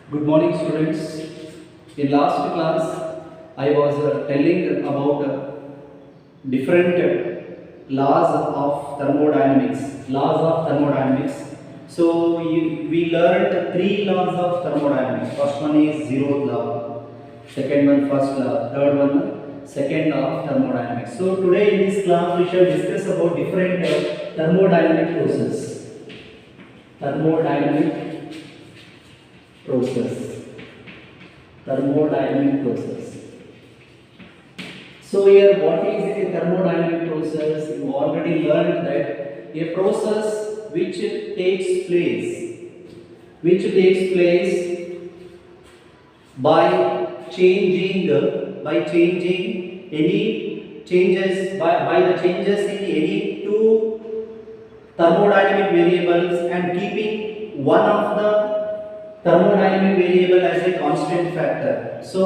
Good morning, students. In last class, I was telling about different laws of thermodynamics. Laws of thermodynamics. So we learned three laws of thermodynamics. First one is zeroth law. Second one, first law. Third one, second law of thermodynamics. So today in this class, we shall discuss about different thermodynamic process. Thermodynamic process. Thermodynamic process. So here, what is a thermodynamic process? You already learned that a process which takes place by changing any changes by the changes in any two thermodynamic variables and keeping one of the thermodynamic variable as a constant factor. So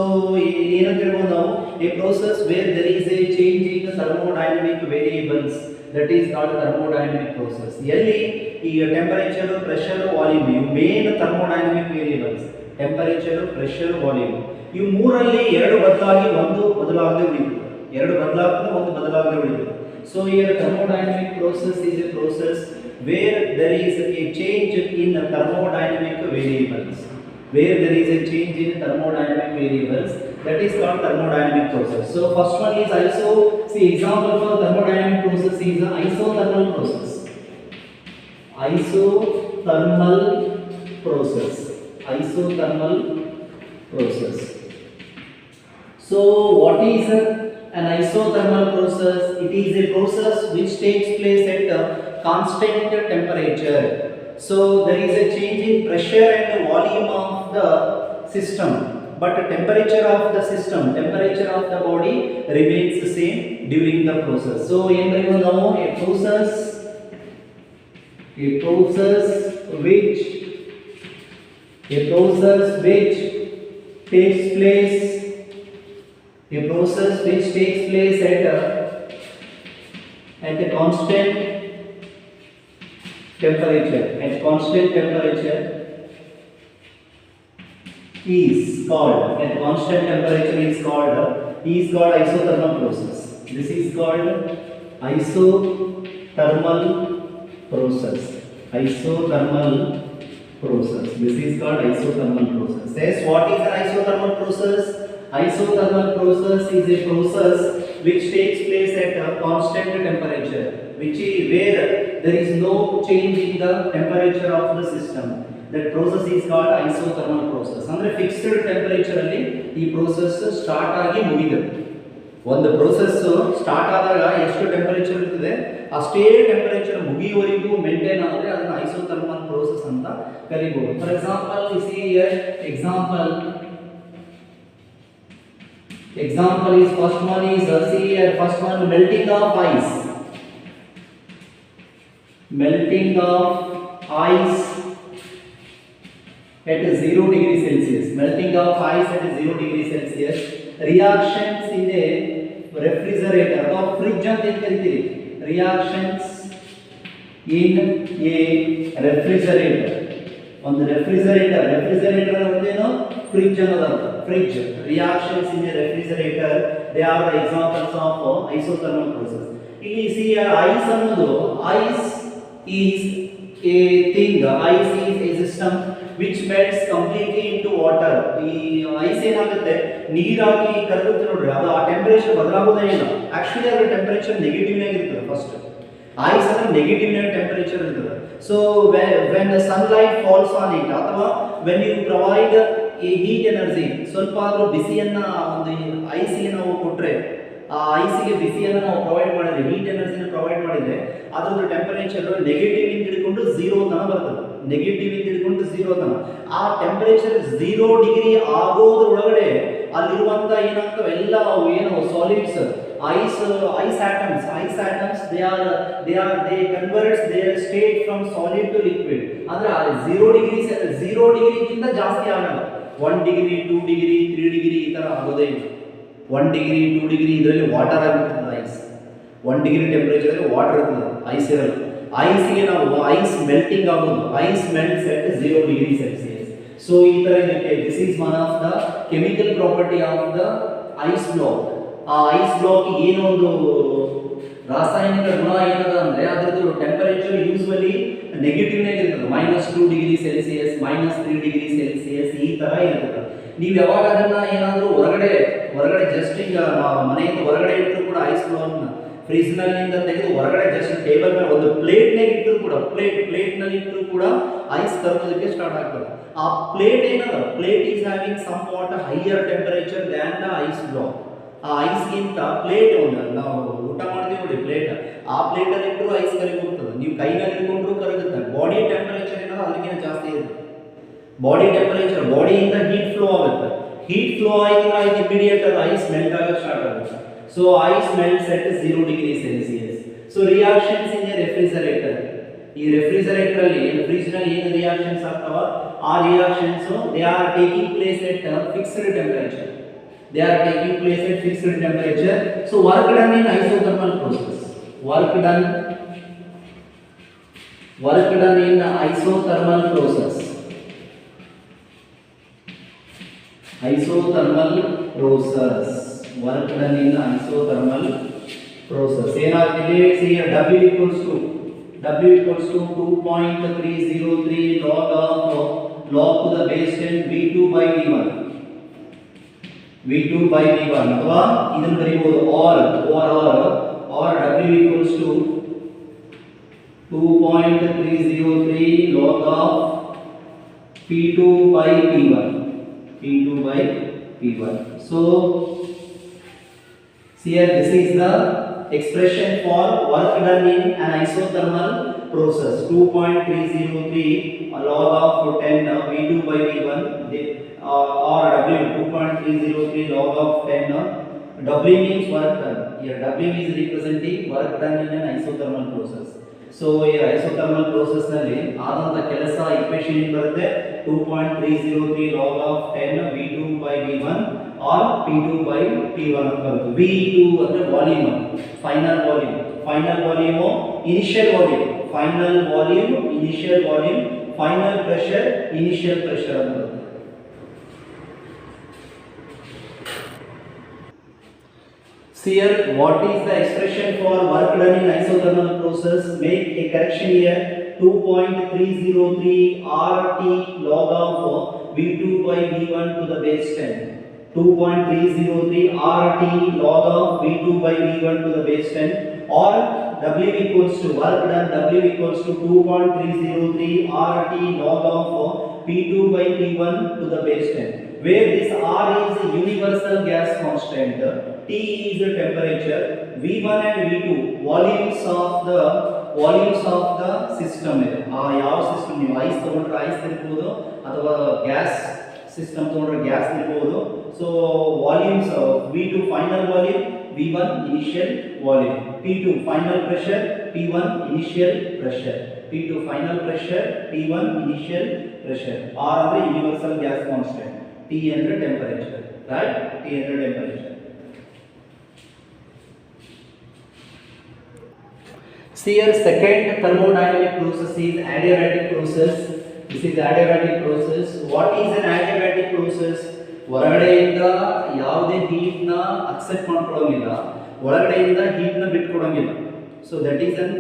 ಏನಂತಿರಬಹುದು ನಾವು a process where there is a change in the thermodynamic variables, that is called thermodynamic process. ಎಲ್ಲಿ ಈಗ temperature, pressure, volume ಇವು main thermodynamic variables. Temperature, pressure, volume ಇವು ಮೂರಲ್ಲಿ ಎರಡು ಬದಲಾಗಿ ಒಂದು ಬದಲಾಗದೆ ಉಳಿಯುತ್ತದೆ. ಎರಡು ಬದಲಾಗ್ತದೆ, ಒಂದು ಬದಲಾಗದೆ ಉಳಿಯುತ್ತದೆ. So here thermodynamic process is a process where there is a change in the thermodynamic variables. Where there is a change in thermodynamic variables, that is called thermodynamic process. So first one is example for thermodynamic process is the isothermal process. Isothermal process. Isothermal process. So what is an isothermal process? It is a process which takes place at a constant temperature. So there is a change in pressure and volume of the system, but the temperature of the system, temperature of the body remains the same during the process. So in a process which takes place at a constant temperature. At constant temperature is called isothermal process. This is called isothermal process. Isothermal process. This is called isothermal process. Yes, what is an isothermal process? Isothermal process is a process which takes place at a constant temperature, where there is no change in the temperature of the system. That process is called isothermal process. Andre fixed temperature alli ee process start agi mugidade. ಒಂದು process start ಆದಾಗ ಎಷ್ಟು temperature ಇರ್ತದೆ ಅಷ್ಟೇ temperature ಮುಗಿಯುವವರೆಗೂ maintain ಆದರೆ ಅದನ್ನ isothermal process ಅಂತ ಕರೀಬಹುದು. For example you see here example is first one is first one melting of ice. Melting of ice at 0 degree Celsius. Melting of ice at 0 degree Celsius. Reactions in a refrigerator or fridge ಅಂತ ಕರೀತೀರಿ. Reactions in a refrigerator. ಒಂದು refrigerator ಅಂದ್ರೇನು? Fridge ಅನ್ನೋದು. Fridge. Reactions in a refrigerator, they are the examples of isothermal process. ಇಲ್ಲಿ see ice ಅನ್ನೋದು, ice is a thing. Ice is a system which melts completely into water. ಈ ice ಏನಾಗುತ್ತೆ, ನೀರಾಗಿ ಕರಗುತ್ತೆ ನೋಡ್ರಿ, ಅದು ಆ ಟೆಂಪರೇಚರ್ ಬದಲಾಗೋದೇ ಇಲ್ಲ. ಆಕ್ಚುಲಿ ಅದರ ಟೆಂಪರೇಚರ್ ನೆಗೆಟಿವ್ ನಾಗ ಇರ್ತದೆ. ಫಸ್ಟ್ ಐಸ್ ಅಂದ್ರೆ ನೆಗೆಟಿವ್ ನಾಗ ಟೆಂಪರೇಚರ್ ಇರ್ತದೆ. So when the sunlight falls on it, ಅಥವಾ when you provide a heat energy, ಸ್ವಲ್ಪ ಆದ್ರೂ ಬಿಸಿಯನ್ನ ಒಂದು ಐಸಿಗೆ ನಾವು ಕೊಟ್ರೆ, ಆ ಐಸಿಗೆ ಬಿಸಿಯನ್ನು ನಾವು ಪ್ರೊವೈಡ್ ಮಾಡಿದ್ರೆ, ಹೀಟ್ ಎನರ್ಜಿನ ಪ್ರೊವೈಡ್ ಮಾಡಿದ್ರೆ ಅದರ ಟೆಂಪರೇಚರ್ ನೆಗೆಟಿವ್ ಇಂದ ಹಿಡ್ಕೊಂಡು 0 ತನಕ ಬರ್ತದೆ. ನೆಗೆಟಿವ್ ಇಂದ ಹಿಡ್ಕೊಂಡು 0 ತನಕ. ಆ ಟೆಂಪರೇಚರ್ 0 ಡಿಗ್ರಿ ಆಗೋದ್ರ ಒಳಗಡೆ ಅಲ್ಲಿರುವಂತ ಏನಾಗ್ತವೆ ಎಲ್ಲ ಏನು solids, ice atoms they converts their state from solid to liquid. ಅಂದ್ರೆ 0 ಡಿಗ್ರಿಗಿಂತ ಜಾಸ್ತಿ ಆಗಲ್ಲ. 1 ಡಿಗ್ರಿ 2 ಡಿಗ್ರಿ 3 ಡಿಗ್ರಿ ಈ ತರ ಆಗೋದೇ ಇಲ್ಲ. 1 ಡಿಗ್ರಿ 2 ಡಿಗ್ರಿ ಇದರಲ್ಲಿ ವಾಟರ್ ಆಗಿರ್ತದೆ. ಐಸ್ 1 ಡಿಗ್ರಿ ಟೆಂಪರೇಚರ್ ವಾಟರ್ ಇರ್ತದೆ, ಐಸ್ ಇರಲ್ಲ. ಐಸ್ಗೆ ನಾವು ಐಸ್ ಮೆಲ್ಟಿಂಗ್ ಆಗೋದು, ice melts at 0 degree Celsius. So ಈ ತರ ಇದಕ್ಕೆ this is one of the chemical property of the ice block. ಆ ice block ಏನೋ ಒಂದು ರಾಸಾಯನಿಕ ಗುಣ ಏನದ ಅಂದ್ರೆ ಅದರದ್ದು ಟೆಂಪರೇಚರ್ ಯೂಶುವಲಿ ನೆಗೆಟಿವ್ ನಾಗ ಇರ್ತದೆ -2 ಡಿಗ್ರಿ ಸೆಲ್ಸಿಯಸ್ -3 ಡಿಗ್ರಿ ಸೆಲ್ಸಿಯಸ್ ಈ ತರ ಇರ್ತದೆ. ನೀವು ಯಾವಾಗ ಅದನ್ನ ಏನಾದರೂ ಹೊರಗಡೆ ಜಸ್ಟ್ ಈಗ ನಾವು ಮನೆಯಿಂದ ಹೊರಗಡೆ ಇಟ್ಟರು ಕೂಡ ಐಸ್ ಬ್ಲಾಕ್ ನ ಫ್ರೀಜ್ ನಲ್ಲಿಂದ ತೆಗೆದು ಹೊರಗಡೆ ಜಸ್ಟ್ ಟೇಬಲ್ ಮೇಲೆ ಒಂದು ಪ್ಲೇಟ್ ನಾಗ ಇಟ್ಟರು ಕೂಡ ಪ್ಲೇಟ್ ನಲ್ಲಿ ಇಟ್ಟರು ಕೂಡ ಐಸ್ ಕರಗೋದಕ್ಕೆ ಸ್ಟಾರ್ಟ್ ಆಗ್ತದೆ. ಆ ಪ್ಲೇಟ್ ಏನದ plate is having somewhat higher temperature than the ice block. ಆ ಐಸ್ ಗಿಂತ ಪ್ಲೇಟ್ ಒಂದು ನಾವು ಊಟ ಮಾಡ್ತೀವಿ ನೋಡಿ ಪ್ಲೇಟ್, ಆ ಪ್ಲೇಟ್ ಅಲ್ಲಿ ಇಟ್ಟರು ಐಸ್ ಕರಗಿ ಹೋಗ್ತದೆ. ನೀವು ಕೈನಲ್ಲಿ ಇಟ್ಕೊಂಡ್ರು ಕರಗುತ್ತೆ. ಬಾಡಿ ಟೆಂಪರೇಚರ್ ಏನದ ಅದಕ್ಕಿಂತ ಜಾಸ್ತಿ ಇರುತ್ತೆ. ಬಾಡಿ ಟೆಂಪರೇಚರ್ ಬಾಡಿಯಿಂದ ಹೀಟ್ ಫ್ಲೋ ಆಗುತ್ತೆ. ಹೀಟ್ ಫ್ಲೋ ಆಯ್ತು ಇಮಿಡಿಯೇಟ್ ಅದು ಐಸ್ ಮೆಲ್ಟ್ ಆಗಕ್ಕೆ ಸ್ಟಾರ್ಟ್ ಆಗುತ್ತೆ. So ice melts at 0 degree Celsius. So reactions in A refrigerator, ಈ ರೆಫ್ರಿಜರೇಟರ್ ಅಲ್ಲಿ ಫ್ರಿಡ್ಜ್ ನಲ್ಲಿ ಏನು ರಿಯಾಕ್ಷನ್ಸ್ ಆಗ್ತಾವ ಆ reactions they are taking place at fixed temperature. They are taking place at fixed temperature. So work done in isothermal process. Work done in isothermal process. Isothermal process. Work done in isothermal process. ಏನಾಗ್ತಿದೆ? See here W equals to 2.303 log to the base 10 V2 by V1. V2 by V1 ಅಥವಾ ಇದನ್ನು ಬರೆಯಬಹುದು or W equals to 2.303 log of P2 by P1. So here this is the expression for work done in an isothermal process. 2.303 log of 10 V2 by V1 or W 2.303 log of 10. W means work done. Here W is representing work done in an isothermal process. So here isothermal process ನಲ್ಲಿ ಆದಂತ ಕೆಲಸ equation ಏನು ಬರುತ್ತೆ? 2.303 log of 10 V2 by V1 or P2 by P1 ಅಂತ ಬರುತ್ತೆ. V2 ಅಂದ್ರೆ volume, final volume, initial volume, final pressure, initial pressure ಅಂತ ಬರುತ್ತೆ. See here, what is the expression for work done in isothermal process? Make a correction here. 2.303 RT log of V2 by V1 to the base 10. 2.303 RT log of V2 by V1 to the base 10, or W equals to work done. W equals to 2.303 RT log of P2 by P1 to the base 10. Where this R is a universal gas constant, T is the temperature, V1 and V2 volumes of the system. ಯಾವ system ನೀವು ice ತಗೊಂಡ್ರೆ ice ಇರ್ಬೋದು ಅಥವಾ gas system ತಗೊಂಡ್ರೆ gas ಇರ್ಬೋದು. So volumes V2 final volume, V1 initial volume, P2 final pressure, P1 initial pressure, P2 final pressure, P1 initial pressure. R ಅಂದ್ರೆ universal gas constant, T ಅಂದ್ರೆ temperature, right? T ಅಂದ್ರೆ temperature. See here, second thermodynamic process is adiabatic process. This is adiabatic process. What is an adiabatic process? ಹೊರಗಡೆಯಿಂದ ಯಾವುದೇ heat ನ accept ಮಾಡ್ಕೊಳ್ಳೋಂಗಿಲ್ಲ, ಒಳಗಡೆಯಿಂದ heat ನ ಬಿಟ್ಕೊಡೋಂಗಿಲ್ಲ. So that is an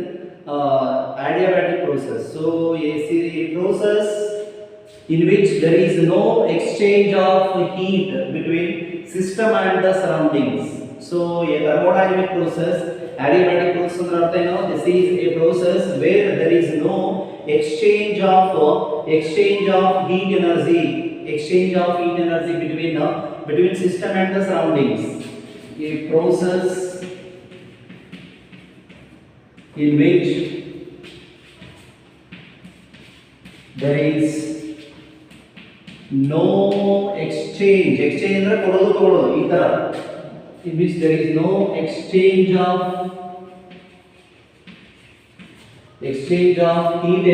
adiabatic process. So a process in which there is no exchange of heat between system and the surroundings. So a thermodynamic process, adiabatic process ಅಂದ್ರೆ ಅರ್ಥ ಏನು? This is a process where there is no exchange of heat energy between system and the surroundings. A process in which there is no exchange ಅಂದ್ರೆ ಕೊಡೋದು ತಗೊಳ್ಳೋದು ಈ ತರ, in which there is no exchange of heat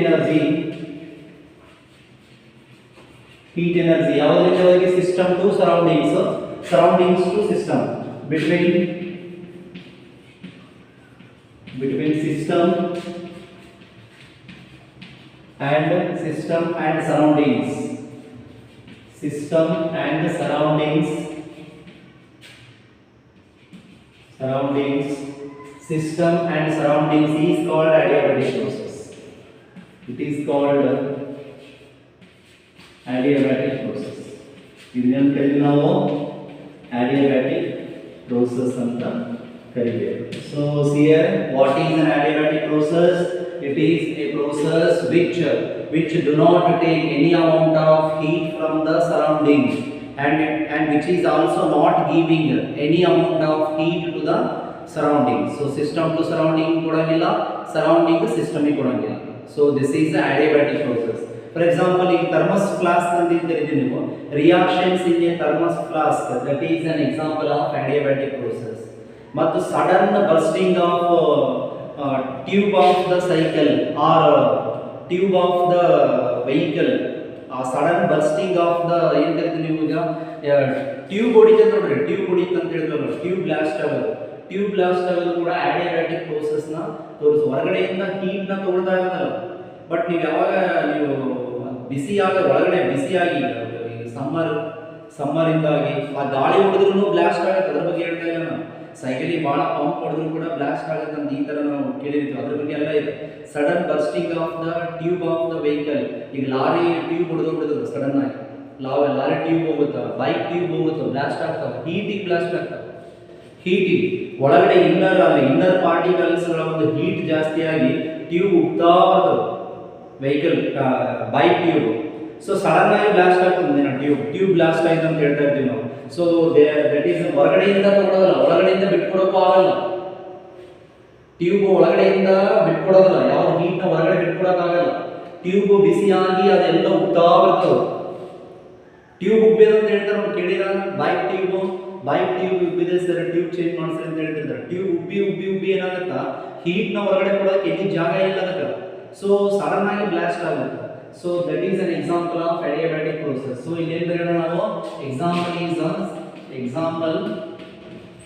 energy ಯಾವುದಕ್ಕೆ? System to surroundings to system, between system and surroundings. system and surroundings, system and surroundings is called adiabatic process. It is called adiabatic process. ಇದನ್ನ ಕರೀತೀವಿ ನಾವು adiabatic process ಅಂತ ಕರೀತೇವೆ. So here what is an adiabatic process? It is a process which do not take any amount of heat from the surroundings and which is also not giving any amount of heat to the surroundings. So system to surrounding ಕೊಡಂಗಿಲ್ಲ, surrounding to system ಕೊಡಂಗಿಲ್ಲ. So this is the adiabatic process. For example, in thermos flask ಅಂದಿದ್ದೀರಿ ನೀವು, reactions in a thermos flask, that is an example of adiabatic process. ಮತ್ತು sudden bursting of tube of the cycle or tube of the vehicle, sudden bursting of the ಏನು ಕರಿತೀವಿ ನೀವು ಈಗ tube ಹೊಡಿತ ನೋಡ್ರಿ, tube ಹೊಡಿತ ಅಂತ ಹೇಳಿದ್ರಲ್ಲ, tube blast ಆಗೋದು, tube blast ಆಗೋದು ಕೂಡ adiabatic process ನ ತೋರಿಸು. ಹೊರಗಡೆಯಿಂದ ಹೀಟ್ ನ ತಗೊಳ್ತಾ ಇರೋದಲ್ಲ, ಬಟ್ ನೀವು ಯಾವಾಗ ನೀವು ಬಿಸಿಯಾಗ ಒಳಗಡೆ ಬಿಸಿಯಾಗಿ ಸಮ್ಮರ್ ಇಂದಾಗಿ ಆ ಗಾಳಿ ಹೊಡೆದ್ರೂ ಬ್ಲಾಸ್ಟ್ ಆಗುತ್ತೆ, ಅದ್ರ ಬಗ್ಗೆ ಹೇಳ್ತಾ ಇಲ್ಲ ನಾನು. ಸೈಕಲಿಗೆ ಭಾಳ ಪಂಪ್ ಹೊಡೆದ್ರು ಕೂಡ ಬ್ಲಾಸ್ಟ್ ಆಗುತ್ತೆ ಅಂತ ಈ ಥರ ನಾವು ಕೇಳಿರ್ತೀವಿ, ಅದ್ರ ಬಗ್ಗೆ ಎಲ್ಲ ಇದೆ. Sudden bursting of the tube of the vehicle, ಈಗ ಲಾರಿ ಟ್ಯೂಬ್ ಹೊಡೆದೋಗ್ಬಿಡ್ತದೆ ಸಡನ್ ಆಗಿ, ಲಾರಿ ಟ್ಯೂಬ್ ಹೋಗುತ್ತಾ, ಬೈಕ್ ಟ್ಯೂಬ್ ಹೋಗುತ್ತಾ, ಬ್ಲಾಸ್ಟ್ ಆಗ್ತಾವೆ, ಹೀಟಿಗೆ ಬ್ಲಾಸ್ಟ್ ಆಗ್ತವೆ. ಹೀಟಿಗೆ ಒಳಗಡೆ ಇನ್ನರ್ ಪಾರ್ಟಿಕಲ್ಸ್ಗಳ ಒಂದು ಹೀಟ್ ಜಾಸ್ತಿಯಾಗಿ ಟ್ಯೂಬ್ ಉಗ್ತಾ ಬರ್ತದೆ, vehicle bike tube. So sudden ಆಗಿ ಬ್ಲಾಸ್ಟ್ ಆಗ್ತದೆ ಟ್ಯೂಬ್ ಬ್ಲಾಸ್ಟ್ ಆಯ್ತು ಅಂತ ಹೇಳ್ತಾ ಇರ್ತೀವಿ ನಾವು. ಸೊ ದಟ್ ಈಸ್ ಹೊರಗಡೆಯಿಂದ ತಗೊಳ್ಳೋದಲ್ಲ, ಒಳಗಡೆಯಿಂದ ಬಿಟ್ಕೊಡೋಕ್ಕೂ ಆಗಲ್ಲ. ಟ್ಯೂಬ್ ಒಳಗಡೆಯಿಂದ ಬಿಟ್ಕೊಡೋದಲ್ಲ, ಯಾವ ಹೀಟ್ನ ಹೊರಗಡೆ ಬಿಟ್ಕೊಡೋಕ್ಕಾಗಲ್ಲ. ಟ್ಯೂಬ್ ಬಿಸಿಯಾಗಿ ಅದೆಲ್ಲ ಉಗ್ತಾ ಬರ್ತದೆ. ಟ್ಯೂಬ್ ಉಬ್ಬೇದು ಅಂತ ಹೇಳ್ತಾರೆ ನೋಡಿ, ಕೇಳಿರ? ಬೈಕ್ ಟ್ಯೂಬ್ ಉಬ್ಬಿದೆ ಸರ್, ಟ್ಯೂಬ್ ಚೇಂಜ್ ಮಾಡಿಸ್ರಿ ಅಂತ ಹೇಳ್ತಿರ್ತಾರೆ. ಟ್ಯೂಬ್ ಉಬ್ಬಿ ಏನಾಗುತ್ತಾ, ಹೀಟ್ನ ಹೊರಗಡೆ ಕೊಡೋದಕ್ಕೆ ಎಲ್ಲಿ ಜಾಗ ಇಲ್ಲ ಅದಕ್ಕೆ, ಸೊ ಸಡನ್ ಆಗಿ ಬ್ಲಾಸ್ಟ್ ಆಗುತ್ತೆ. So that is an example of adiabatic process. So ಇಲ್ಲಿ ಏನು ಬರೆಯೋಣ ನಾವು? Example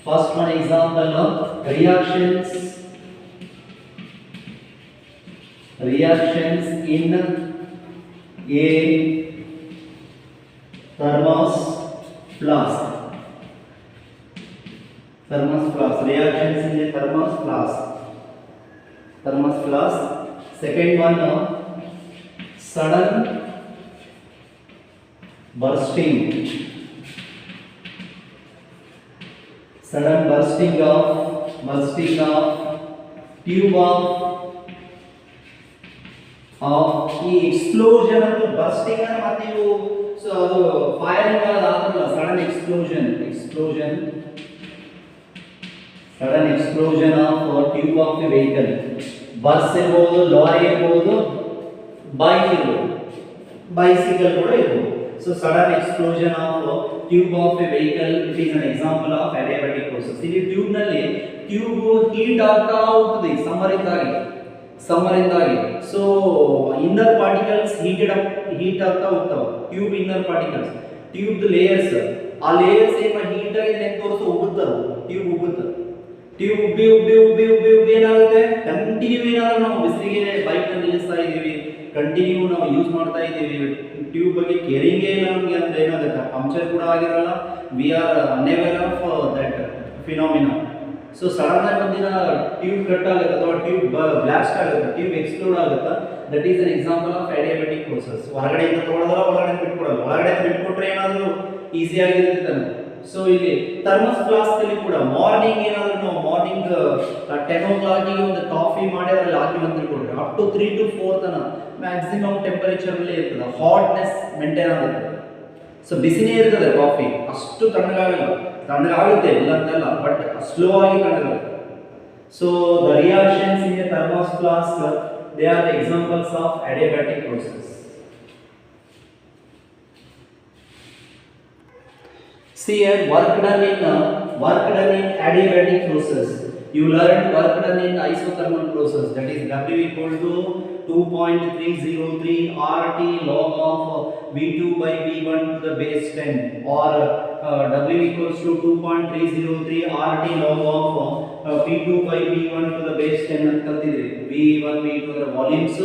first one example of reactions in a thermos flask. Reactions in a thermos flask. Second one, sudden bursting of tube of ಈ explosion of bursting ಅನ್ನು ಮತ್ತೆ ನೀವು so ಅದು firing ಆಗೋದಲ್ಲ, sudden explosion of tube of a vehicle. Bus ಇರಬಹುದು, lorry ಇರಬಹುದು, bike ಇರಬಹುದು, bicycle ಕೂಡ ಇರಬಹುದು. So sudden explosion of tube of a vehicle, it is an example of adiabatic process. ಇಲ್ಲಿ ಟ್ಯೂಬ್ ನಲ್ಲಿ ಟ್ಯೂಬ್ ಹೀಟ್ ಆಗ್ತಾ ಹೋಗ್ತದೆ ಸಮ್ಮರ್ ಇಂದಾಗಿ. ಸೊ ಇನ್ನರ್ ಪಾರ್ಟಿಕಲ್ಸ್ ಹೀಟ್ ಆಗ್ತಾ ಹೋಗ್ತಾವ, tube inner particles, tube layers, ಆ ಲೇಯರ್ಸ್ ಏನು ಹೀಟ್ ಆಗಿದೆ ಅಂತ ತೋರಿಸಿ ಉಬ್ಬುತ್ತವೆ, ಟ್ಯೂಬ್ ಉಬ್ಬಿ ಏನಾಗುತ್ತೆ, ಕಂಟಿನ್ಯೂ ಏನಾದ್ರು ನಾವು ಬಿಸಿಲಿಗೆ ಬೈಕ್ ನಿಲ್ಲಿಸ್ತಾ ಇದ್ದೀವಿ, ಕಂಟಿನ್ಯೂ ನಾವು ಯೂಸ್ ಮಾಡ್ತಾ ಇದ್ದೀವಿ, ಟ್ಯೂಬ್ ಬಗ್ಗೆ ಕೇರಿಂಗೇ ಇಲ್ಲ ನಮಗೆ ಅಂತ ಏನಾಗುತ್ತೆ, ಪಂಕ್ಚರ್ ಕೂಡ ಆಗಿರಲ್ಲ, we are unaware of that phenomena. So sudden ಆಗಿ ಒಂದಿನ ಟ್ಯೂಬ್ ಕಟ್ ಆಗುತ್ತೆ ಅಥವಾ ಟ್ಯೂಬ್ ಬ್ಲಾಸ್ಟ್ ಆಗುತ್ತೆ, ಟ್ಯೂಬ್ ಎಕ್ಸ್ಪ್ಲೋಡ್ ಆಗುತ್ತೆ. That is an example of adiabatic process. ಹೊರಗಡೆಯಿಂದ ತಗೊಳ್ಳೋದಲ್ಲ, ಒಳಗಡೆ ಬಿಟ್ಕೊಟ್ರೆ ಏನಾದರೂ ಈಸಿ ಆಗಿರುತ್ತೆ. ಸೊ ಇಲ್ಲಿ ಥರ್ಮಸ್ ಫ್ಲಾಸ್ಕ್ ಅಲ್ಲಿ ಕೂಡ ಮಾರ್ನಿಂಗ್ ಏನಾದರೂ ನಾವು ಮಾರ್ನಿಂಗ್ 10 o'clock ಒಂದು ಕಾಫಿ ಮಾಡಿ ಅದರಲ್ಲಿ ಹಾಕಿ ಬಂದು ತಿಳ್ಕೊಂಡ್ರೆ ಅಪ್ ಟು 3 to 4 ತನ ಮ್ಯಾಕ್ಸಿಮಮ್ ಟೆಂಪರೇಚರ್ ಅಲ್ಲಿ ಇರ್ತದೆ, ಹಾಟ್ನೆಸ್ ಮೇಂಟೈನ್ ಆಗುತ್ತೆ. ಸೊ ಬಿಸಿನೇ ಇರ್ತದೆ ಕಾಫಿ, ಅಷ್ಟು ತಣ್ಣಗಾಗುತ್ತೆ ಇಲ್ಲ ಅಂತಲ್ಲ, ಬಟ್ ಸ್ಲೋ ಆಗಿ ತಣ್ಣಗಾಗುತ್ತೆ. So the reactions in a thermos flask, they are the examples of adiabatic process. See here, work done in adiabatic process. You learned work done in isothermal process, that is W equal to 2.303 RT log of V2 by V1 to the base 10, or W equals to 2.303 RT log of P2 by V1 to the base 10 ಅಂತ ಕಲ್ತಿದ್ರಿ. V1 V2 ಅದರ volumes,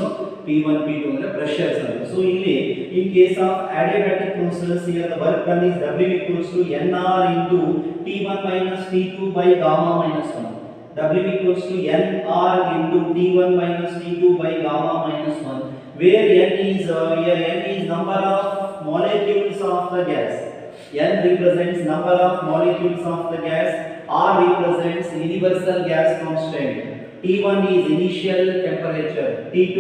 P1 P2 ಅಂದ್ರೆ pressures are. So ಇಲ್ಲಿ in case of adiabatic process here the work done is W equals to NR into T1 minus T2 by gamma minus 1. W equals to NR into T1 minus T2 by gamma minus 1, where N is here N is number of molecules of the gas. N represents number of molecules of the gas. R represents universal gas constant. T1 is initial temperature. T2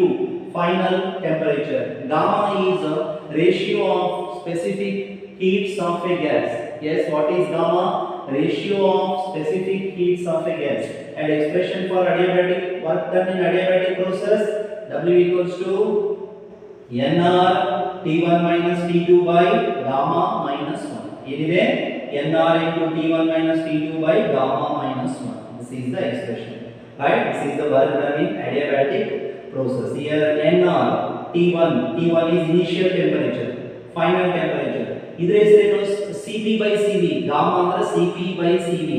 final temperature. Gamma is a ratio of specific heats of a gas. Yes, what is gamma? Ratio of specific heats of a gas. And expression for adiabatic work done in adiabatic process, W equals to NR T1 minus T2 by gamma minus 1. Anyway, NR into T1 minus T2 by gamma minus 1. This is the expression. Right? This is the work done in adiabatic process. Here NR T1 is initial temperature, final temperature. Idre ಹೆಸರೇನು Cp by Cv. Gamma ಅಂದ್ರೆ Cp by Cv.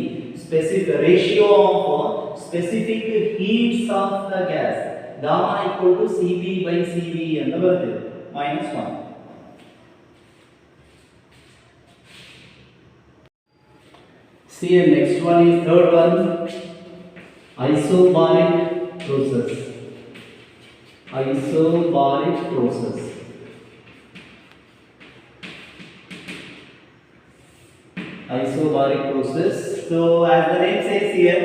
Specific ratio of specific heats of the gas. Gamma equal to Cp by Cv ಅಂತ ಬರುತ್ತೆ minus 1. See, next one is third one, isobaric process. Isobaric process. Isobaric process. So, as the name says here,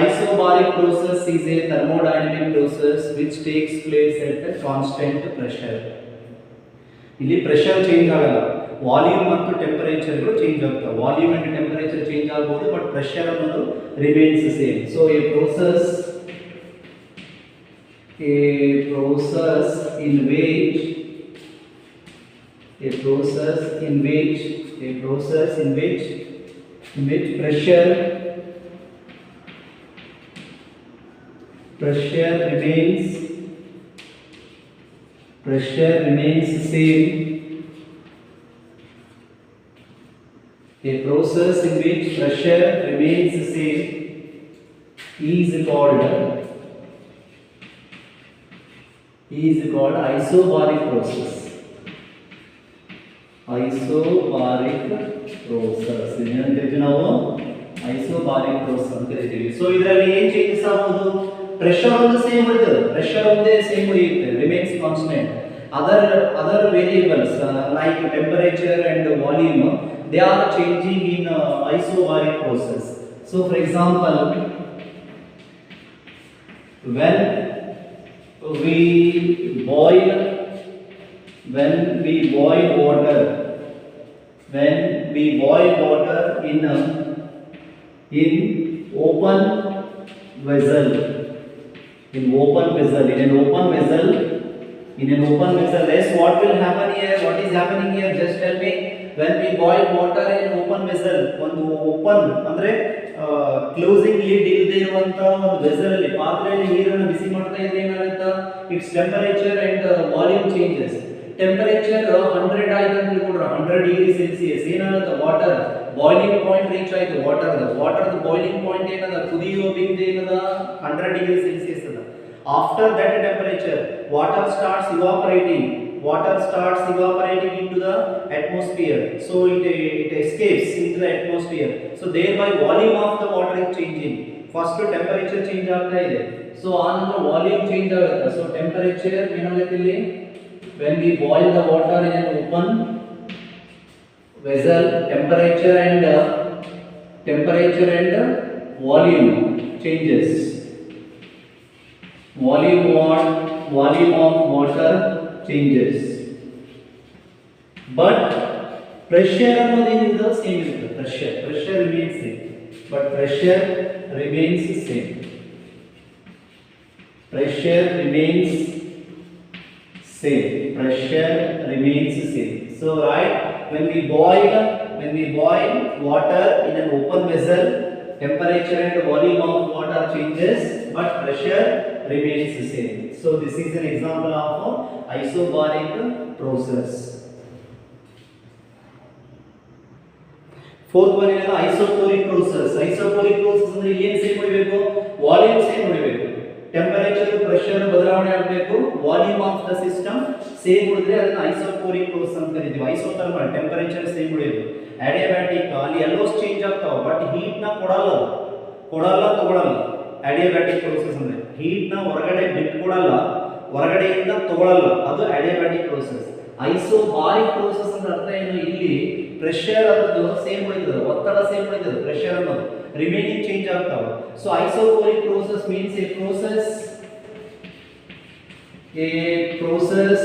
isobaric process is a thermodynamic process which takes place at a constant pressure. ಇಲ್ಲಿ pressure change ಆಗಲ್ಲ, volume ಮತ್ತು ಟೆಂಪರೇಚರ್ಗಳು change ಆಗ್ತವೆ. Volume and temperature change ಆಗಬಹುದು, but pressure ಅನ್ನೋದು remains same. So a process in which pressure remains same. A process in which pressure remains same is called isobaric process. Isobaric process. ಏನಂತೀವಿ ನಾವು isobaric process ಅಂತ ಕರಿತೀವಿ. So ಇದರಲ್ಲಿ ಏನು changes ಆಗೋದು? Pressure ಒಂದು ಸೇಮ್ ಉಳಿತದೆ, ಪ್ರೆಷರ್ ಒಂದೇ ಸೇಮ್ ಉಳಿಯುತ್ತೆ, remains constant. other variables like temperature and volume, they are changing in isobaric process. So for example, when we boil water in open vessel, in an open vessel, yes, what will happen here? What is happening here? Just tell me. When we boil water in open vessel, ಒಂದು open ಅಂದ್ರೆ closing lid ಇಲ್ಲದೆ ಇರುವಂತ ಒಂದು vessel ಅಲ್ಲಿ ಪಾತ್ರೆಯಲ್ಲಿ ನೀರನ್ನು ಬಿಸಿ ಮಾಡ್ತಾ ಇದ್ರೆ ಏನಾಗುತ್ತೆ? It's temperature and volume changes. Temperature 100 ಆಯ್ತು ಅಂತ ತಿಳ್ಕೊಂಡ್ರೆ 100 ಡಿಗ್ರಿ ಸೆಲ್ಸಿಯಸ್ ಏನಾಗುತ್ತೆ? ವಾಟರ್ ಬಾಯ್ಲಿಂಗ್ ಪಾಯಿಂಟ್ ರೀಚ್ ಆಯ್ತು. ವಾಟರ್ದ ಬಾಯ್ಲಿಂಗ್ ಪಾಯಿಂಟ್ ಏನದ? ಕುದಿಯುವ ಬಿಂದು ಏನದ? 100 ಡಿಗ್ರಿ ಸೆಲ್ಸಿಯಸ್ ಅದ. After that temperature, water starts evaporating into the atmosphere. So it escapes into the atmosphere. So thereby volume of the water is changing. First temperature change ಆಗ್ತಾ ಇದೆ. So ಆನಂತರ volume change ಆಗುತ್ತೆ. So temperature ಏನಾಗುತ್ತೆ ಇಲ್ಲಿ? When we boil the water in an open vessel, temperature and volume changes. Volume of water changes, but pressure ಅನ್ನೋದೇನಿದೆ same ಇರುತ್ತೆ. pressure remains same, but pressure remains same. Pressure remains same. So right, when we boil water in an open vessel, temperature and volume of water changes, but pressure remains the same. So this is an example of isobaric process. Fourth one is isoporic process. Isoporic process ಅಂದ್ರೆ ಏನು same ಉಳಿಬೇಕು? Volume same ಉಳಿಬೇಕು. Temperature pressure ಬದಲಾವಣೆ ಆಗಬೇಕು, volume of the system same ಉಳಿದ್ರೆ ಅದನ್ನ isochoric process ಅಂತ ಕರಿತೀವಿ. ಐಸೋಥರ್ಮಲ್ ಟೆಂಪರೇಚರ್ ಸೇಮ್ ಉಳಿಯೋದು. ಅಡಿಯಾಬ್ಯಾಟಿಕ್ ಅಲ್ಲಿ ಎಲ್ಲೋಸ್ ಚೇಂಜ್ ಆಗ್ತಾವ, ಬಟ್ ಹೀಟ್ ನ ತಗೊಳ್ಳಲ್ಲ. ಅಡಿಯಾಬ್ಯಾಟಿಕ್ ಪ್ರೋಸೆಸ್ ಅಂದ್ರೆ ಹೀಟ್ ನ ಹೊರಗಡೆ ಬಿಟ್ಕೊಡಲ್ಲ, ಹೊರಗಡೆಯಿಂದ ತಗೊಳ್ಳಲ್ಲ, ಅದು ಅಡಿಯಾಬ್ಯಾಟಿಕ್ ಪ್ರೋಸೆಸ್. ಐಸೋಬಾರಿಕ್ ಪ್ರೋಸೆಸ್ ಅಂದ್ರೆ ಅರ್ಥ ಏನು, ಇಲ್ಲಿ ಪ್ರೆಷರ್ ಅದರದ್ದು ಸೇಮ್ ಉಳಿತದೆ, ಒತ್ತಡ ಸೇಮ್ ಉಳಿತದೆ, ಪ್ರೆಷರ್ ಅನ್ನೋದು ರಿಮೈನಿಂಗ್ ಚೇಂಜ್ ಆಗ್ತಾವೆ. So isochoric process means a process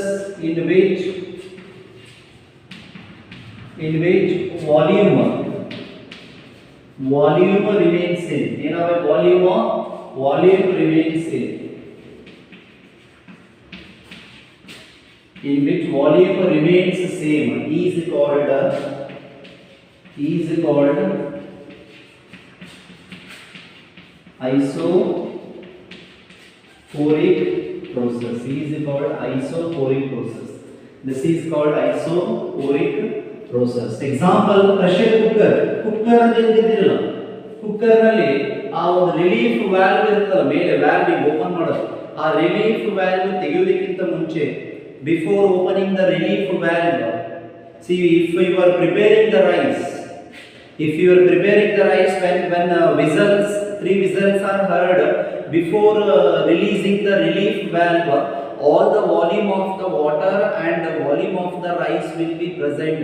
in which volume remains same. ಏನಾವೆ volume remains same. In which volume remains same is called isoporic process. This is called isoporic process. Example, pressure cooker ಅಂದ್ರೆ ಏನಿದಿಲ್ಲ, cooker ನಲ್ಲಿ ಆ ಒಂದು relief valve ಇರುತ್ತಲ್ಲ, ಮೇಲೆ valve open ಮಾಡೋದು, ಆ relief valve ತೆಗೆಯೋದಕ್ಕಿಂತ ಮುಂಚೆ before opening the relief valve, see if you are preparing the rice, when whistles, 3 whistles are heard before releasing the relief valve, all the volume of the water and the volume of the rice will be present,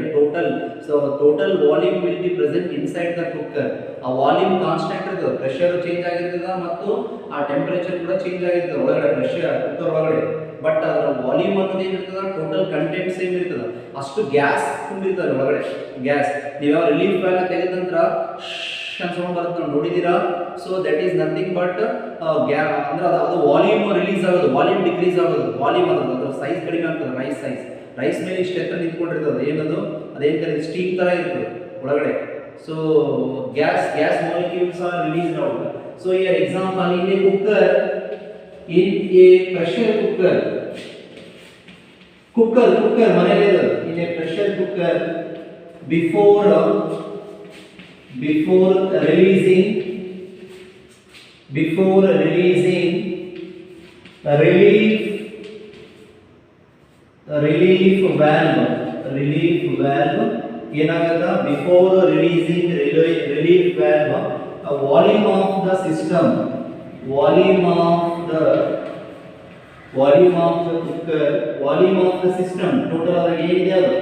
total volume will be present inside the cooker. A volume constant ಇರ್ತದೆ, pressure change ಆಗಿರ್ತದೆ ಮತ್ತು ಆ temperature ಕೂಡ change ಆಗಿರ್ತದೆ ಒಳಗಡೆ pressure cooker ಒಳಗಡೆ, but ಅದರ volume ಅನ್ನೋದು ಏನಿರ್ತದೆ, ಟೋಟಲ್ ಕಂಟೆಂಟ್ ಸೇಮ್ ಇರ್ತದೆ. ಅಷ್ಟು ಗ್ಯಾಸ್ ತುಂಬಿರ್ತದೆ ಒಳಗಡೆ. ಗ್ಯಾಸ್ ನೀವು ಯಾವ ರಿಲೀಫ್ ವ್ಯಾಲ್ವ್ ತೆಗೆದ ನಂತರ ಸೌಂಡ್ ಬರುತ್ತೆ ನೋಡಿದೀರಾ, so that is nothing but ಅಂದ್ರೆ ಅದು ವಾಲ್ಯೂಮ್ ರಿಲೀಸ್ ಆಗೋದು, ವಾಲ್ಯೂಮ್ ಡಿಕ್ರೀಸ್ ಆಗೋದು, ವಾಲ್ಯೂಮ್ ಅದರ ಸೈಜ್ ಕಡಿಮೆ ಆಗ್ತದೆ. ರೈಸ್ ಮೇಲೆ ಇಷ್ಟು ಎತ್ತರ ನಿಂತ್ಕೊಂಡಿರ್ತದೆ, ಏನದು ಅದೇನು ಕರೀತೀವಿ, ಸ್ಟೀಮ್ ತರ ಇರ್ತದೆ ಒಳಗಡೆ. So gas molecules are released out. So here example, in a pressure cooker ಮನೆಯಲ್ಲಿ in a pressure cooker, before releasing relief valve ಏನಾಗುತ್ತೆ, before releasing relief valve, volume of the system, volume of the cooker, volume of the system total ಅದಕ್ಕೆ ಏನಿದೆ ಅದು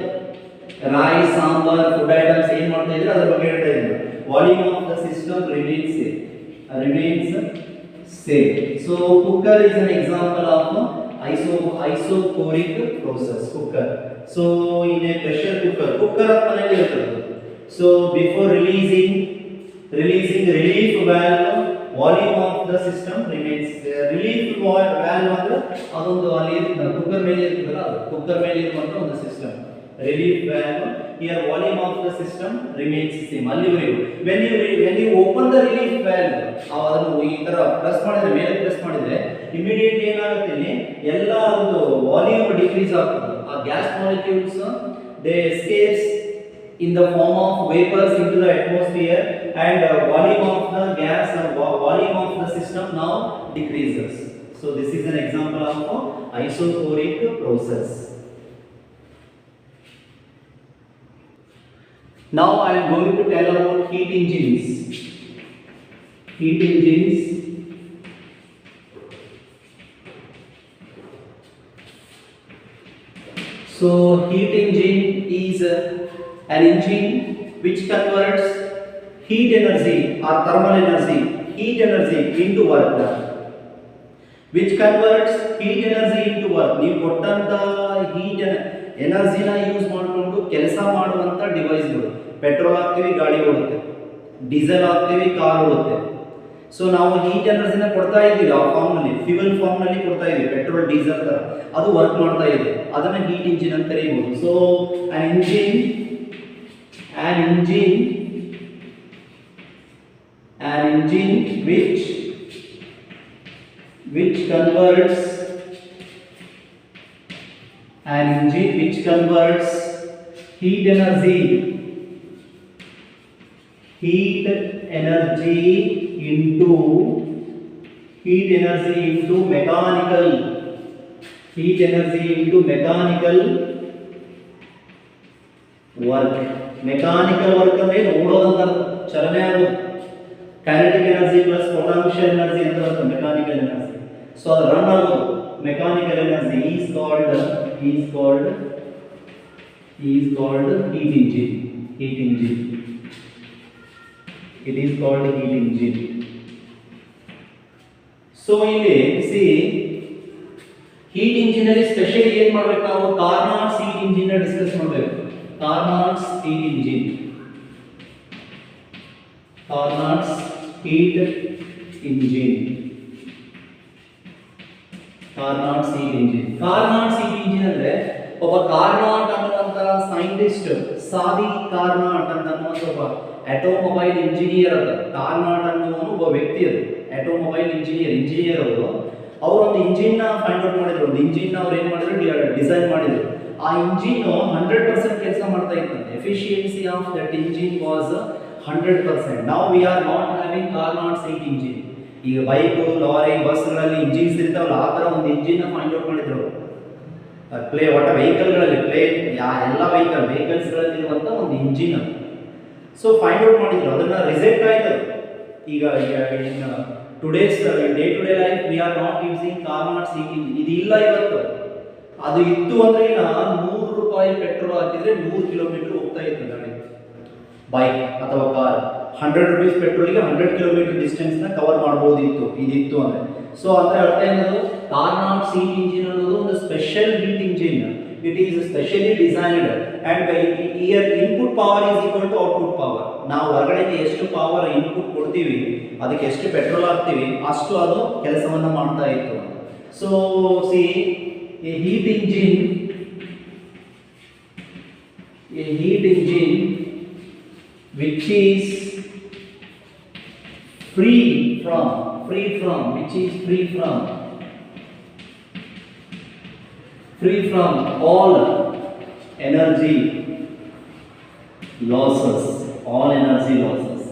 rice, sambar, food items ಏನು ಮಾಡ್ತಾ ಇದ್ರೆ ಅದರ ಬಗ್ಗೆ ಹೇಳ್ತಾ ಇದ್ದೀನಿ. Volume of the system remains same. So cooker is an example of isoporic process. Cooker. So in a pressure cooker ಮನೆಯಲ್ಲಿ ಇರ್ತದೆ. So before releasing relief valve, volume of the system remains relief valve ಅಂದ್ರೆ ಅದೊಂದು ಅಲ್ಲಿ cooker ಮೇಲೆ ಇರ್ತದಲ್ಲ, ಅದು cooker ಮೇಲೆ ಇರುವಂತ ಒಂದು system relief valve. Here volume of the system remains same. ಅಲ್ಲಿವರೆಗೂ when you open the relief valve, ಅದನ್ನು ಈ ತರ ಪ್ರೆಸ್ ಮಾಡಿದ್ರೆ, ಮೇಲೆ ಪ್ರೆಸ್ ಮಾಡಿದ್ರೆ ಇಮಿಡಿಯೇಟ್ಲಿ ಏನಾಗುತ್ತೆ, ಇಲ್ಲಿ ಎಲ್ಲ ಒಂದು ವಾಲ್ಯೂಮ್ ಡಿಕ್ರೀಸ್ ಆಗ್ತದೆ. ಆ gas molecules they escapes in the form of vapors into the atmosphere, and volume of the gas, volume of the system now decreases. So this is an example of isoporic process. Now I am going to tell about heat engines. So heat engine is an engine which converts heat energy or thermal energy, heat energy into work done. ನೀವು ಕೊಟ್ಟಂತ heat ಎನರ್ಜಿನ use ಮಾಡಿಕೊಂಡು ಕೆಲಸ ಮಾಡುವಂತ ಡಿವೈಸ್ಗಳು. Petrol ಹಾಕ್ತೀವಿ, ಗಾಡಿ ಓಡುತ್ತೆ. Diesel ಹಾಕ್ತೀವಿ, car ಓಡುತ್ತೆ. ಸೊ ನಾವು ಹೀಟ್ ಎನರ್ಜಿನ ಕೊಡ್ತಾ ಇದ್ದೀವಿ, ಆ ಫಾರ್ಮ್ ನಲ್ಲಿ, ಫ್ಯೂಯಲ್ ಫಾರ್ಮ್ ನಲ್ಲಿ ಕೊಡ್ತಾ ಇದ್ದೀವಿ, ಪೆಟ್ರೋಲ್ ಡೀಸೆಲ್ ತರ ಅದು ವರ್ಕ್ ಮಾಡ್ತಾ ಇದೆ. ಅದನ್ನ ಹೀಟ್ ಇಂಜಿನ್ ಅಂತ ಕರೀಬಹುದು. So an engine which converts heat energy into heat energy into mechanical work. Mechanical work ಅಂದ್ರೆ ಓಡೋದಂತ ಚಲನೆ ಆಗೋದು. Kinetic energy plus potential energy ಅಂತ ಬರ್ತದೆ ಮೆಕ್ಯಾನಿಕಲ್ ಎನರ್ಜಿ. ಸೊ ಅದು ರನ್ ಆಗೋದು. Mechanical energy is called heat engine. It is called heat engine. So ಇಲ್ಲಿ C heat engine ಅಲ್ಲಿ specially ಏನು ಮಾಡಬೇಕು ನಾವು ಕಾರ್ನಾಟ್ಸ್ ಹೀಟ್ ಇಂಜಿನ್ ನ ಡಿಸ್ಕಸ್ ಮಾಡಬೇಕು. ಕಾರ್ನಾಟ್ಸ್ ಹೀಟ್ ಇಂಜಿನ್. ಕಾರ್ನಾಟ್ಸ್ ಹೀಟ್ ಇಂಜಿನ್ ಅಂದ್ರೆ ಒಬ್ಬ ಕಾರ್ನಾಟ್ ಅನ್ನುವಂತ ಸೈಂಟಿಸ್ಟ್, ಸಾದಿ ಕಾರ್ನಾಟ್ ಅಂತ ಒಬ್ಬ ಆಟೋಮೊಬೈಲ್ ಇಂಜಿನಿಯರ್ ಅದ. ಕಾರ್ನಾಟ್ ಅನ್ನುವನು ಒಬ್ಬ ವ್ಯಕ್ತಿ ಅದು, ಆಟೋಮೊಬೈಲ್ ಇಂಜಿನಿಯರ್ ಅವರು ಒಂದು ಇಂಜಿನ್ ನ ಫೈಂಡ್ ಔಟ್ ಮಾಡಿದ್ರು. ಒಂದು ಇಂಜಿನ್ ನ ಅವ್ರು ಏನ್ ಮಾಡಿದ್ರು, ಡಿಸೈನ್ ಮಾಡಿದ್ರು. ಆ ಇಂಜಿನ್ 100% ಕೆಲಸ ಮಾಡ್ತಾ ಇತ್ತಂತೆ. Efficiency of that engine was 100%. Now we are not having Carnot's heat engine. ಈಗ ಬೈಕ್, ಲಾರಿ, ಬಸ್ಗಳಲ್ಲಿ ಇಂಜಿನ್ಸ್ ಇರ್ತಾವಲ್ಲ, ಆ ತರ ಒಂದು ಇಂಜಿನ್ ನ ಫೈಂಡ್ ಔಟ್ ಮಾಡಿದ್ರು. ಒಟ್ಟ ವೆಹಿಕಲ್ಗಳಲ್ಲಿ ಎಲ್ಲ ವೆಹಿಕಲ್ಸ್ಗಳಲ್ಲಿ ಇರುವಂತ ಒಂದು ಇಂಜಿನ್. ಸೊ ಫೈಂಡ್ ಔಟ್ ಮಾಡಿದ್ರು, ಅದನ್ನ ರಿಜೆಕ್ಟ್ ಆಯ್ತು. ಈಗ today's day to day life we are not using Carnot's heat engine. ಇದು ಇಲ್ಲ ಇವತ್ತು. ಅದು ಇತ್ತು ಅಂದ್ರೆ ₹100 ಪೆಟ್ರೋಲ್ ಹಾಕಿದ್ರೆ 100 ಕಿಲೋಮೀಟರ್ ಹೋಗ್ತಾ ಇತ್ತು ಗಾಡಿ, ಬೈಕ್ ಅಥವಾ ಕಾರ್. ₹100 ಪೆಟ್ರೋಲ್ಗೆ 100 ಕಿಲೋಮೀಟರ್ ಡಿಸ್ಟೆನ್ಸ್ ನ ಕವರ್ ಮಾಡಬಹುದಿತ್ತು ಇದಿತ್ತು ಅಂದ್ರೆ. ಸೊ ಅಂದ್ರೆ ಅರ್ಥ ಏನದು, ಕಾರ್ನಾಟ್ಸ್ ಹೀಟ್ ಇಂಜಿನ್ ಅನ್ನೋದು ಒಂದು special heat engine. It is specially designed and here input power is equal to output power. ನಾವು ಹೊರಗಡೆಗೆ ಎಷ್ಟು ಪವರ್ ಇನ್ಪುಟ್ ಕೊಡ್ತೀವಿ, ಅದಕ್ಕೆ ಎಷ್ಟು ಪೆಟ್ರೋಲ್ ಹಾಕ್ತೀವಿ, ಅಷ್ಟು ಅದು ಕೆಲಸವನ್ನ ಮಾಡ್ತಾ ಇತ್ತು. So C a heat engine which is free from all energy losses.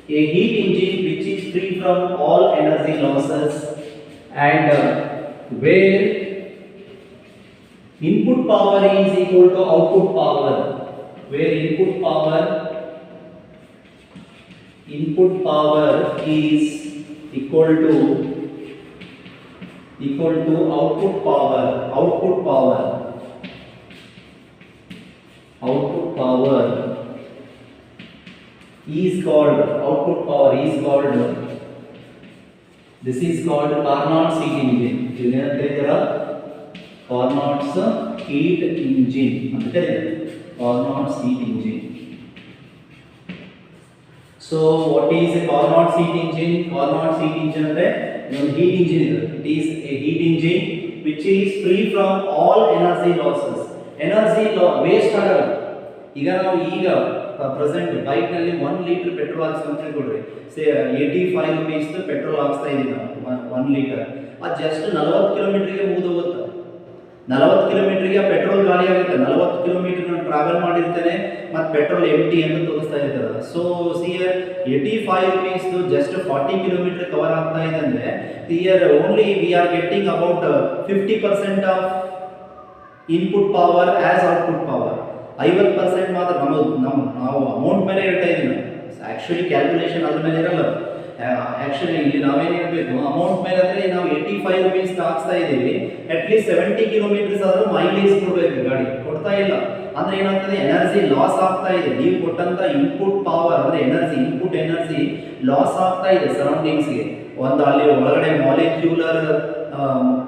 A heat engine which is free from all energy losses and where input power is equal to output power, where input power is equal to output power is called this is called Carnot's heat engine. Carnot's heat engine ಅಂತ ಕರೀತಾರೆ. Carnot's heat engine. So what is a Carnot's heat engine? Carnot's heat engine ಅಂದ್ರೆ ಒಂದು heat engine ಇದೆ. It is a heat engine which is free from all energy losses. Energy waste ಆಗಲ್ಲ. ಈಗ ನಾವು present bike ನಲ್ಲಿ 1 litre petrol ಹಾಕ್ಸ್ಕೊಂತ ತಿಳ್ಕೊಳ್ರಿ. ಸೇ 85 rupees petrol ಹಾಕ್ಸ್ತಾ ಇದೀನಿ ನಾನು 1 litre. ಅದು ಜಸ್ಟ್ 40 ಕಿಲೋಮೀಟರ್ಗೆ ಮುಗಿದು ಹೋಗುತ್ತೆ. 40 ಕಿಲೋಮೀಟರ್ಗೆ ಪೆಟ್ರೋಲ್ ಖಾಲಿ ಆಗುತ್ತೆ. 40 ಕಿಲೋಮೀಟರ್ ನಾನು ಟ್ರಾವೆಲ್ ಮಾಡಿರ್ತೇನೆ ಮತ್ತು ಪೆಟ್ರೋಲ್ ಎಂಟಿ ಅಂತ ತೋರಿಸ್ತಾ ಇರ್ತದೆ. So see here 85 rupees just 40 kilometre cover ಆಗ್ತಾ ಇದೆ ಅಂದ್ರೆ here only we are getting about 50% of input power as output power. 50% ಮಾತ್ರ ನಾವು ಅಮೌಂಟ್ ಮೇಲೆ ಹೇಳ್ತಾ ಇದ್ದೀವಿ. ಆಕ್ಚುಲಿ ಕ್ಯಾಲ್ಕುಲೇಷನ್ ಅದ್ರ ಮೇಲೆ ಇರಲ್ಲ. ಆಕ್ಚುಲಿ ಇಲ್ಲಿ ನಾವೇನು ಹೇಳ್ಬೇಕು, ಅಮೌಂಟ್ ಮೇಲೆ ಅಂದ್ರೆ ನಾವು 85 ರೂಪೀಸ್ ಹಾಕ್ಸ್ತಾ ಇದ್ದೀವಿ, ಅಟ್ಲೀಸ್ಟ್ 70 ಕಿಲೋಮೀಟರ್ಸ್ ಆದ್ರೂ ಮೈಲೇಜ್ ಕೊಡಬೇಕು. ಗಾಡಿ ಕೊಡ್ತಾ ಇಲ್ಲ ಅಂದ್ರೆ ಏನಾಗ್ತದೆ, ಎನರ್ಜಿ ಲಾಸ್ ಆಗ್ತಾ ಇದೆ. ನೀವು ಕೊಟ್ಟಂತ ಇನ್ಪುಟ್ ಪವರ್ ಅಂದ್ರೆ ಇನ್ಪುಟ್ ಎನರ್ಜಿ ಲಾಸ್ ಆಗ್ತಾ ಇದೆ ಸರೌಂಡಿಂಗ್ಸ್ಗೆ. ಒಂದು ಅಲ್ಲಿ ಒಳಗಡೆ ಮಾಲಿಕ್ಯೂಲರ್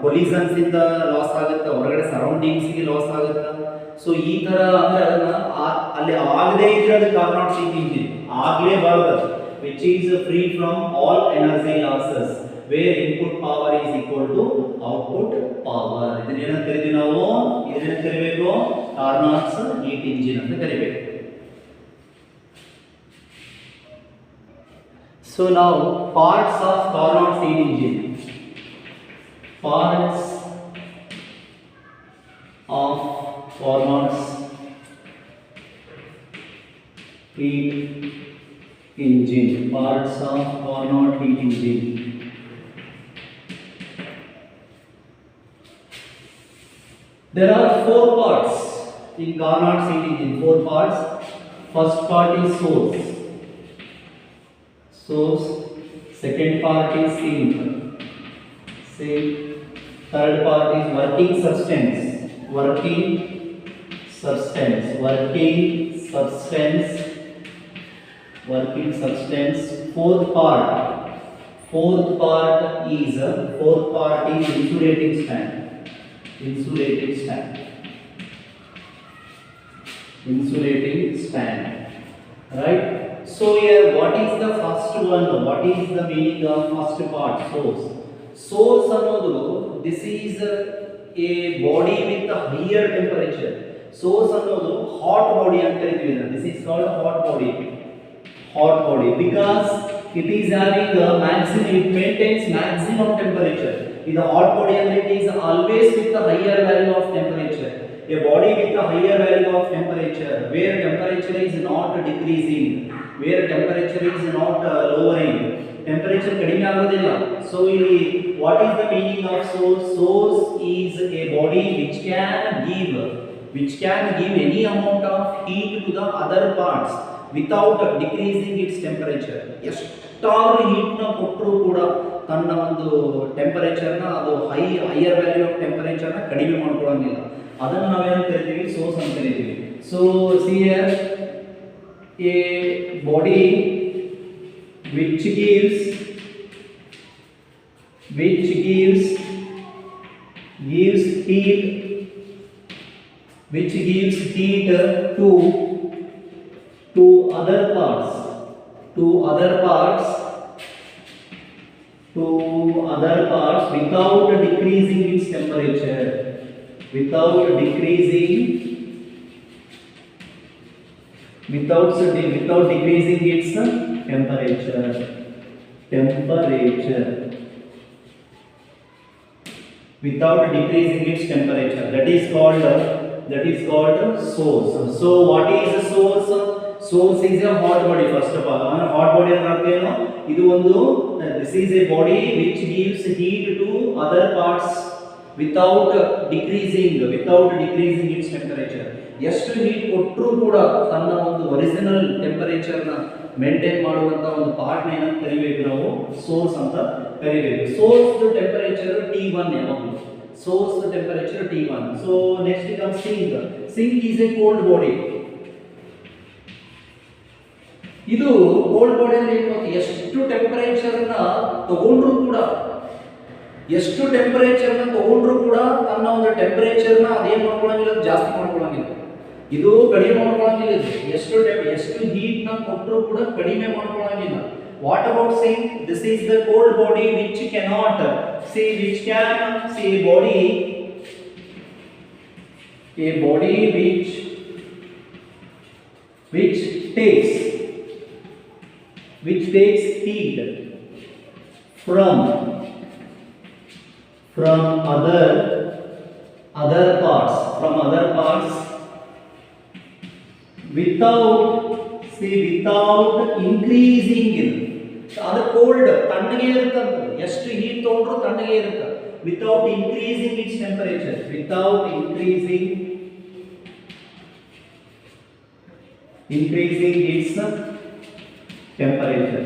ಕೊಲಿಷನ್ಸ್ ಇಂದ ಲಾಸ್ ಆಗುತ್ತೆ, ಹೊರಗಡೆ ಸರೌಂಡಿಂಗ್ಸ್ಗೆ ಲಾಸ್ ಆಗುತ್ತೆ. ಸೊ ಈ ತರ ಅಂದ್ರೆ ಅದನ್ನ ಅಲ್ಲಿ ಆಗದೇ ಇದ್ರೆ ಅದು ಕಾರ್ನಾಟ್ಸ್ ಹೀಟ್ ಇಂಜಿನ್ ಆಗಲೇಬಾರದು. which is free from all energy losses where input power is equal to output power. ಇದನ್ನ ಕರೀತೀವಿ ನಾವು, ಇದನ್ನ ಕರಿಬೇಕು ಕಾರ್ನಾಟ್ಸ್ ಹೀಟ್ ಇಂಜಿನ್ ಅಂತ ಕರಿಬೇಕು. So now parts of Carnot's heat engine. Parts of Carnot's heat engine. Parts of Carnot heat engine. There are four parts in Carnot seat engine. Four parts. First part is source. Source. Second part is sink. Sink. Third part is working substance. Working substance. Working substance. Working substance. Fourth part is insulating stand. Insulating stand. Insulating stand. Right? So here, what is the first one? What is the meaning of first part? Source. Source ಅನ್ನೋದು this is a body with a higher temperature. Source ಅನ್ನೋದು hot body ಅಂತ ಕರೀತೀವಿ. This is called hot body. Hot body because it is having a maximum, it maintains maximum temperature. In the hot body and it is always with a higher value of temperature. A body with a higher value of temperature, where temperature is not decreasing, where temperature is not lowering, temperature kadime agodilla. So what is the meaning of source? Source is a body which can give any amount of heat to the other parts without decreasing its temperature. ಎಷ್ಟಾದ್ರೂ heat ನ ಕೊಟ್ಟರೂ ಕೂಡ ತನ್ನ ಒಂದು temperature ನ ಅದು higher value of temperature ನ ಕಡಿಮೆ ಮಾಡ್ಕೊಳ್ಳಂಗಿಲ್ಲ. ಅದನ್ನು ನಾವೇನು ಕರಿತೀವಿ? ಸೋರ್ಸ್ ಅಂತ ಕರಿತೀವಿ. So here A body which gives heat to other parts without decreasing its temperature. Without decreasing its temperature. Without decreasing its temperature. That is called source. So what is a source? Source is a hot body. First of all, hot body ಅಂದ್ರೆ ಏನು? ಇದು ಒಂದು this is a body which gives heat to other parts without decreasing its temperature. ಎಷ್ಟು heat ಕೊಟ್ಟರೂ ಕೂಡ ತನ್ನ ಒಂದು original temperature ನ ಮೇಂಟೈನ್ ಮಾಡುವಂತ ಒಂದು ಪಾರ್ಟ್ ನ ಏನಂತ ಕರಿಬೇಕು? ನಾವು ಸೋರ್ಸ್ ಅಂತ ಕರಿಬೇಕು. ಸೋರ್ಸ್ ಟೆಂಪರೇಚರ್ T1 ಯಾವಾಗಲೂ. Source temperature T1. So next comes sink. Sink is a cold body. ಇದು ಕೋಲ್ಡ್ ಬಾಡಿ ಅಂದ್ರೆ ಏನು? ಎಷ್ಟು ಟೆಂಪರೇಚರ್ ನ ತಗೊಂಡ್ರು ಕೂಡ ತನ್ನ ಒಂದು ಟೆಂಪರೇಚರ್ ನ ಅದೇನ್ ಮಾಡ್ಕೊಳ್ಳಂಗಿಲ್ಲ, ಜಾಸ್ತಿ ಮಾಡ್ಕೊಳ್ಳಂಗಿಲ್ಲ, ಇದು ಕಡಿಮೆ ಮಾಡ್ಕೊಳ್ಳಂಗಿಲ್ಲ. ಎಷ್ಟು ಹೀಟ್ ನ ಕೊಟ್ಟರು ಕೂಡ ಕಡಿಮೆ ಮಾಡ್ಕೊಳ್ಳಂಗಿಲ್ಲ. What about sink? This is the cold body which can see a body which takes heat from other parts without increasing it. ಅದು ಕೋಲ್ಡ್ ತಣ್ಣಗೆ ಇರುತ್ತೆ. ಎಷ್ಟು ಹೀಟ್ ತಗೊಂಡ್ರು ತಣ್ಣಗೆ ಇರುತ್ತೆ. Without increasing its temperature. Without increasing its temperature.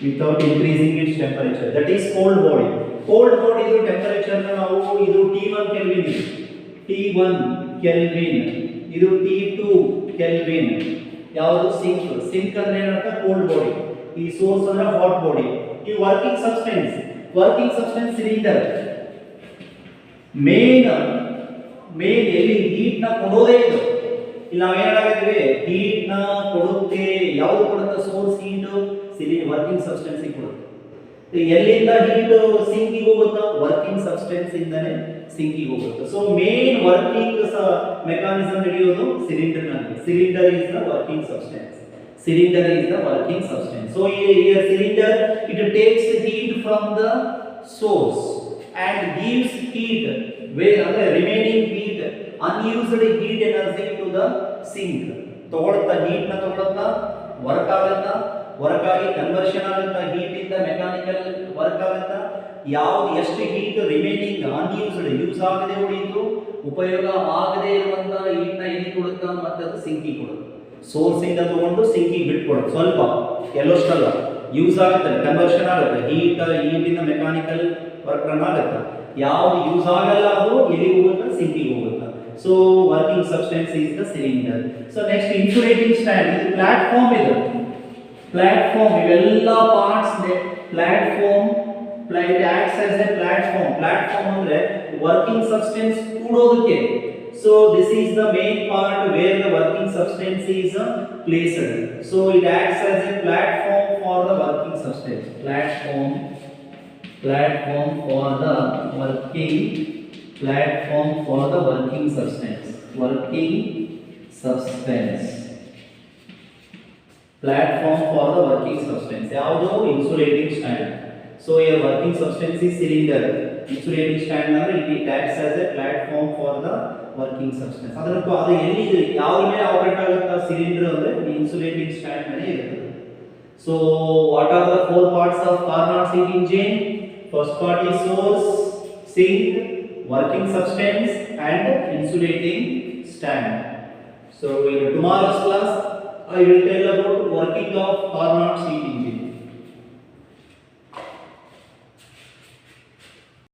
Without increasing its temperature. That is cold body. Cold body ಇದು temperature ನಾವು ಇದು T1 ಕೆಲ್ವಿನ್ ಇದೆ. T1 kelvin. ಇದು T2 ಕೆಲ್ವಿನ್. ಯಾವುದು? ಸಿಂಕ್ ಅಂದ್ರೆ ಏನಂತ? Cold body. ಈ ಸೋರ್ಸ್ ಅಂದ್ರೆ ಹಾಟ್ ಬಾಡಿ. ಈ ವರ್ಕಿಂಗ್ ಸಬ್ಸ್ಟೆನ್ಸ್ ಸಿಲಿಂಡರ್. ಮೇನ್ ಎಲ್ಲಿ ಹೀಟ್ ನ ಕೊಡೋದೇ ಇದು. ಇಲ್ಲಿ ನಾವು ಏನಾಗಿದ್ವಿ? ಹೀಟ್ ನ ಕೊಡುತ್ತೆ. ಯಾವುದು ಕೊಡುತ್ತೆ? ಸೋರ್ಸ್ ಹೀಟ್ ವರ್ಕಿಂಗ್ ಸಬ್ಸ್ಟೆನ್ಸ್ ಕೊಡುತ್ತೆ. ಎಲ್ಲಿಂದ ಹೀಟ್ ಸಿಂಕಿಗೆ ಹೋಗುತ್ತಾ? ವರ್ಕಿಂಗ್ ಸಬ್ಸ್ಟೆನ್ಸ್ ಇಂದಾನೆ ಸಿಂಕಿಗೆ ಹೋಗುತ್ತೆ. ಸೊ ಮೇನ್ ವರ್ಕಿಂಗ್ ಮೆಕಾನಿಸಮ್ ನಡೆಯೋದು ಸಿಲಿಂಡರ್ ನಲ್ಲಿ. Cylinder is the working substance. So here cylinder, it takes heat from the source and gives heat, where the remaining heat, unused heat energy to the sink. ತಗೊಳ್ತಾ heat ನ ತಗೊಳ್ತಾ work ಆಗುತ್ತಾ, work ಆಗಿ conversion ಆಗುತ್ತಾ, heat ಇಂದ mechanical work ಆಗುತ್ತಾ, ಯಾವುದು ಎಷ್ಟು ಹೀಟ್ ರಿಮೈನಿಂಗ್ ಅನ್ಯೂಸ್ಡ್ ಯೂಸ್ ಆಗದೆ ಉಳಿಯಿತು, ಉಪಯೋಗ ಆಗದೆ ಇರುವಂತ ಹೀಟ್ ನ ಎಲ್ಲಿ ಕೊಡುತ್ತಾ ಮತ್ತೆ ಅದು ಸಿಂಕಿಗೆ ಕೊಡುತ್ತೆ. ಸೋರ್ಸ್ ಇಂದ ತಗೊಂಡು ಸಿಂಕಿಗೆ ಬಿಟ್ಕೊಡುತ್ತೆ. ಸ್ವಲ್ಪ ಎಲ್ಲಷ್ಟಲ್ಲ ಯೂಸ್ ಆಗುತ್ತೆ, ಕನ್ವರ್ಷನ್ ಆಗುತ್ತೆ, ಹೀಟಿನ ಮೆಕ್ಯಾನಿಕಲ್ ವರ್ಕ್ ರನ್ ಆಗುತ್ತೆ. ಯಾವುದು ಯೂಸ್ ಆಗಲ್ಲ ಅದು ಎಲ್ಲಿಗೆ ಹೋಗುತ್ತೆ, ಸಿಂಕಿಗೆ ಹೋಗುತ್ತೆ. So working substance is the cylinder. So next insulating stand, ಇದು ಪ್ಲಾಟ್ಫಾರ್ಮ್ ಇದೆ. ಪ್ಲಾಟ್ಫಾರ್ಮ್ ಇವೆಲ್ಲ parts platform it acts as a platform ಅಂದ್ರೆ ವರ್ಕಿಂಗ್ ಸಬ್ಸ್ಟೆನ್ಸ್ ಕೂಡೋದಕ್ಕೆ. so this is the main part where the working substance is placed. so it acts as a platform for the working substance. platform for the working substance. Platform for the working substance ಯಾವುದು insulating stand. so your working substance is cylinder. insulating stand ಅಂದ್ರೆ it acts as a platform for the working substance. ಅದರದ್ದು ಅದು ಎಲ್ಲಿ ಯಾವ ಮೇಲೆ operate ಆಗುತ್ತಾ cylinder ಅಂದ್ರೆ insulating stand ಮೇಲೆ ಇರುತ್ತೆ. so what are the four parts of Carnot heat engine? first part is source, sink, working substance and insulating stand. so in tomorrow's class I will tell about working of Carnot heat engine.